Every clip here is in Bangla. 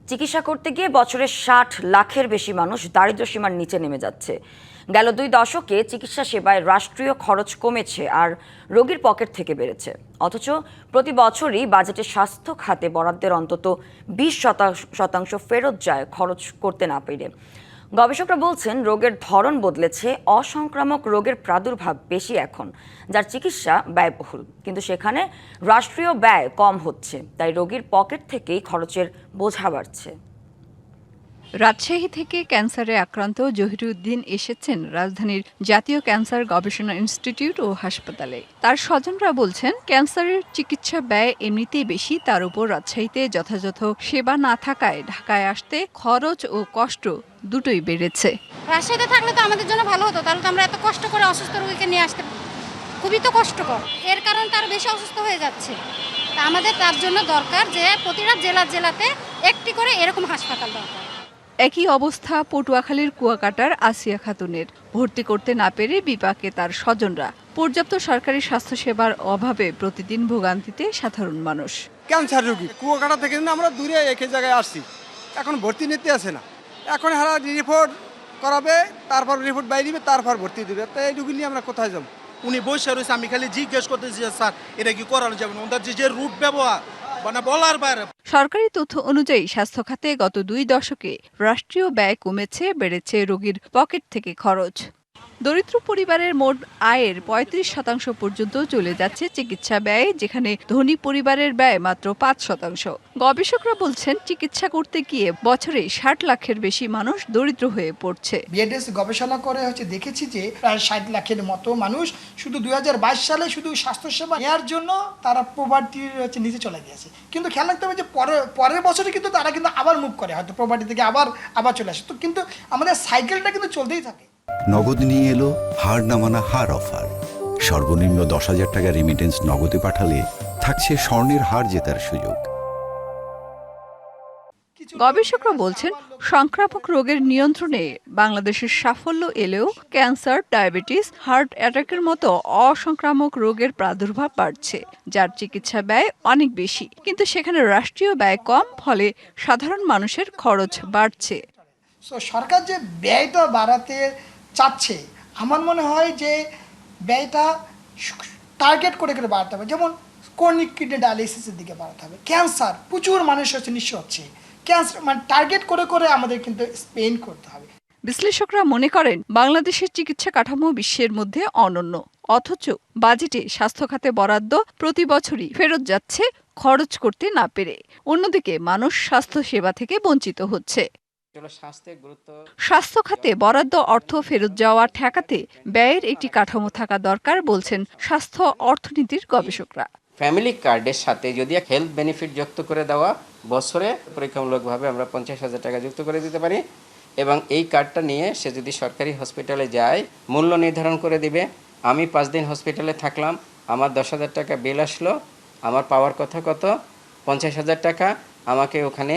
চিকিৎসা করতে গিয়ে বছরে ৬০ লাখের বেশি মানুষ দারিদ্র্য সীমার নিচে নেমে যাচ্ছে। গেল ২ দশকে চিকিৎসা সেবায় রাষ্ট্রীয় খরচ কমেছে আর রোগীর পকেট থেকে বেড়েছে। অথচ প্রতি বছরই বাজেটে স্বাস্থ্য খাতে বরাদ্দের অন্তত ২০% ফেরত যায় খরচ করতে না পেরে। গবেষকরা বলছেন, রোগের ধরন বদলেছে, অসংক্রামক রোগের প্রাদুর্ভাব বেশি এখন, যার চিকিৎসা ব্যয়বহুল, কিন্তু সেখানে রাষ্ট্রীয় ব্যয় কম হচ্ছে, তাই রোগীর পকেট থেকেই খরচের বোঝা বাড়ছে। রাজশাহী থেকে ক্যান্সারে আক্রান্ত জহিরুদ্দিন এসেছেন রাজধানীর জাতীয় ক্যান্সার গবেষণা ইনস্টিটিউট ও হাসপাতালে। তার স্বজনরা বলছেন, ক্যান্সারের চিকিৎসা ব্যয় এমনিতেই বেশি, তার উপর রাজশাহীতে যথাযথ সেবা না থাকায় ঢাকায় আসতে খরচ ও কষ্ট দুটোই বেড়েছে। রাজশাহীতে থাকলে তো আমাদের জন্য ভালো হতো, তাহলে তো আমরা এত কষ্ট করে অসুস্থ রোগীকে নিয়ে আসতে খুবই তো কষ্টকর। এর কারণে তার বেশি অসুস্থ হয়ে যাচ্ছে। তা আমাদের তার জন্য দরকার যে প্রতিটা জেলাতে একটি করে এরকম হাসপাতাল দরকার। একই অবস্থা পটুয়াখালীর কুয়াকাটার আসিয়া খাতুনের। ভর্তি করতে না পেরে বিপাকে তার স্বজনরা। পর্যাপ্ত সরকারি স্বাস্থ্যসেবার অভাবে প্রতিদিন ভোগান্তিতে সাধারণ মানুষ। ক্যান্সার রোগী কুয়াকাটা থেকে আমরা দূরে একই জায়গায় আসছি, এখন ভর্তি নিতে আসে না। এখন হারা রিপোর্ট করাবে, তারপর রিপোর্ট বাইরে দিবে, তারপর ভর্তি দেবে। তাই এই রোগী নিয়ে আমরা কোথায় যাবো? উনি বসে রয়েছে, আমি খালি জিজ্ঞেস করতেছি যে স্যার এটা কি করানো যাবে না, ওনার যে রুট ব্যবহার মানে বলার বাইরে। সরকারি তথ্য অনুযায়ী স্বাস্থ্য খাতে গত ২ দশকে রাষ্ট্রীয় ব্যয় কমেছে, বেড়েছে রোগীর পকেট থেকে খরচ। দরিদ্র পরিবারের মোট আয়ের ৩৫% পর্যন্ত চলে যাচ্ছে চিকিৎসা ব্যয়ে, যেখানে ধনী পরিবারের ব্যয় মাত্র ৫%। গবেষকরা বলছেন, চিকিৎসা করতে গিয়ে বছরে ৬০ লাখের বেশি মানুষ দরিদ্র হয়ে পড়ছে। বিএডএস গবেষণা করে দেখেছি যে প্রায় ৬০ লাখের মতো মানুষ শুধু ২০২২ সালে শুধু স্বাস্থ্যসেবা নেওয়ার জন্য তারা প্রভার্টির নিচে চলে গিয়েছে। কিন্তু খেয়াল রাখতে হবে যে পরের বছরে কিন্তু তারা কিন্তু আবার মুভ করে, হয়তো প্রভার্টি থেকে আবার চলে আসে। তো কিন্তু আমাদের সাইকেলটা কিন্তু চলতেই থাকে। নগদ নিয়ে এলো হার না মানা হার অফার। সর্বনিম্ন ১০,০০০ টাকা রেমিটেন্স নগদে পাঠালে থাকছে স্বর্ণের হার জেতার সুযোগ। গবেষকরা বলছেন, সংক্রামক রোগের নিয়ন্ত্রণে বাংলাদেশের সাফল্য এলেও ক্যান্সার, ডায়াবেটিস, হার্ট অ্যাটাকের মতো অসংক্রামক রোগের প্রাদুর্ভাব বাড়ছে, যার চিকিৎসা ব্যয় অনেক বেশি, কিন্তু সেখানে রাষ্ট্রীয় ব্যয় কম, ফলে সাধারণ মানুষের খরচ বাড়ছে। সরকার যে ব্যয়টা বাড়াতে চাচ্ছে, আমার মনে হয় যে ব্যয়টা টার্গেট করে বাড়াতে হবে। যেমন ক্রনিক কিডনি ডায়ালিসিসের দিকে বাড়াতে হবে। ক্যান্সার প্রচুর মানুষ নিঃস্ব হচ্ছে, ক্যান্সার মানে টার্গেট করে আমাদের কিন্তু স্পেন্ড করতে হবে। বিশ্লেষকরা মনে করেন, বাংলাদেশের চিকিৎসা কাঠামো বিশ্বের মধ্যে অনন্য, অথচ বাজেটে স্বাস্থ্য খাতে বরাদ্দ প্রতি বছরই ফেরত যাচ্ছে খরচ করতে না পেরে। অন্যদিকে মানুষ স্বাস্থ্য সেবা থেকে বঞ্চিত হচ্ছে। স্বাস্থ্য খাতে বরাদ্দ অর্থ ফেরত যাওয়া ঠেকাতে ব্যয়ের একটি কাঠামো থাকা দরকার, বলছেন স্বাস্থ্য অর্থনীতির গবেষকরা। ফ্যামিলি কার্ডের সাথে যদি হেলথ বেনিফিট যুক্ত করে দেওয়া, বছরে পরীক্ষামূলকভাবে আমরা ৫০,০০০ টাকা যুক্ত করে দিতে পারি, এবং এই কার্ডটা নিয়ে সে যদি সরকারি হসপিটালে যায়, মূল্য নির্ধারণ করে দিবে। আমি ৫ দিন হসপিটালে থাকলাম, আমার ১০,০০০ টাকা বিল আসলো, আমার পাওয়ার কথা কত ৫০,০০০ টাকা, আমাকে ওখানে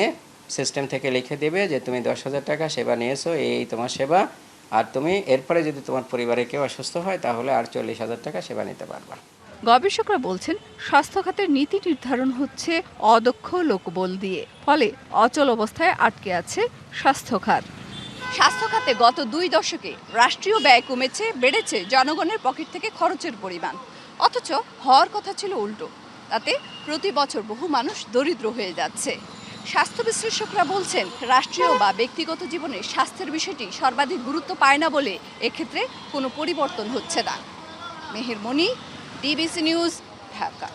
সিস্টেম থেকে লিখে দেবে যে তুমি ১০,০০০ টাকা সেবা নিয়েছো, এই তোমার সেবা, আর তুমি এরপরে যদি তোমার পরিবারে কেউ অসুস্থ হয় তাহলে আর ৪০,০০০ টাকা সেবা নিতে পারবা। গবেষকরা বলছেন, স্বাস্থ্য খাতের নীতি নির্ধারণ হচ্ছে অদক্ষ লোকবল দিয়ে, ফলে অচল অবস্থায় আটকে আছে স্বাস্থ্য খাত। স্বাস্থ্য খাতে গত ২ দশকে রাষ্ট্রীয় ব্যয় কমেছে, বেড়েছে জনগণের পকেট থেকে খরচের পরিমাণ, অথচ হওয়ার কথা ছিল উল্টো। তাতে প্রতি বছর বহু মানুষ দরিদ্র হয়ে যাচ্ছে। স্বাস্থ্য বিশ্লেষকরা বলছেন, রাষ্ট্রীয় বা ব্যক্তিগত জীবনে স্বাস্থ্যের বিষয়টি সর্বাধিক গুরুত্ব পায় না বলে এক্ষেত্রে কোনো পরিবর্তন হচ্ছে না। মেহের মনি, ডিবিসি নিউজ, ঢাকা।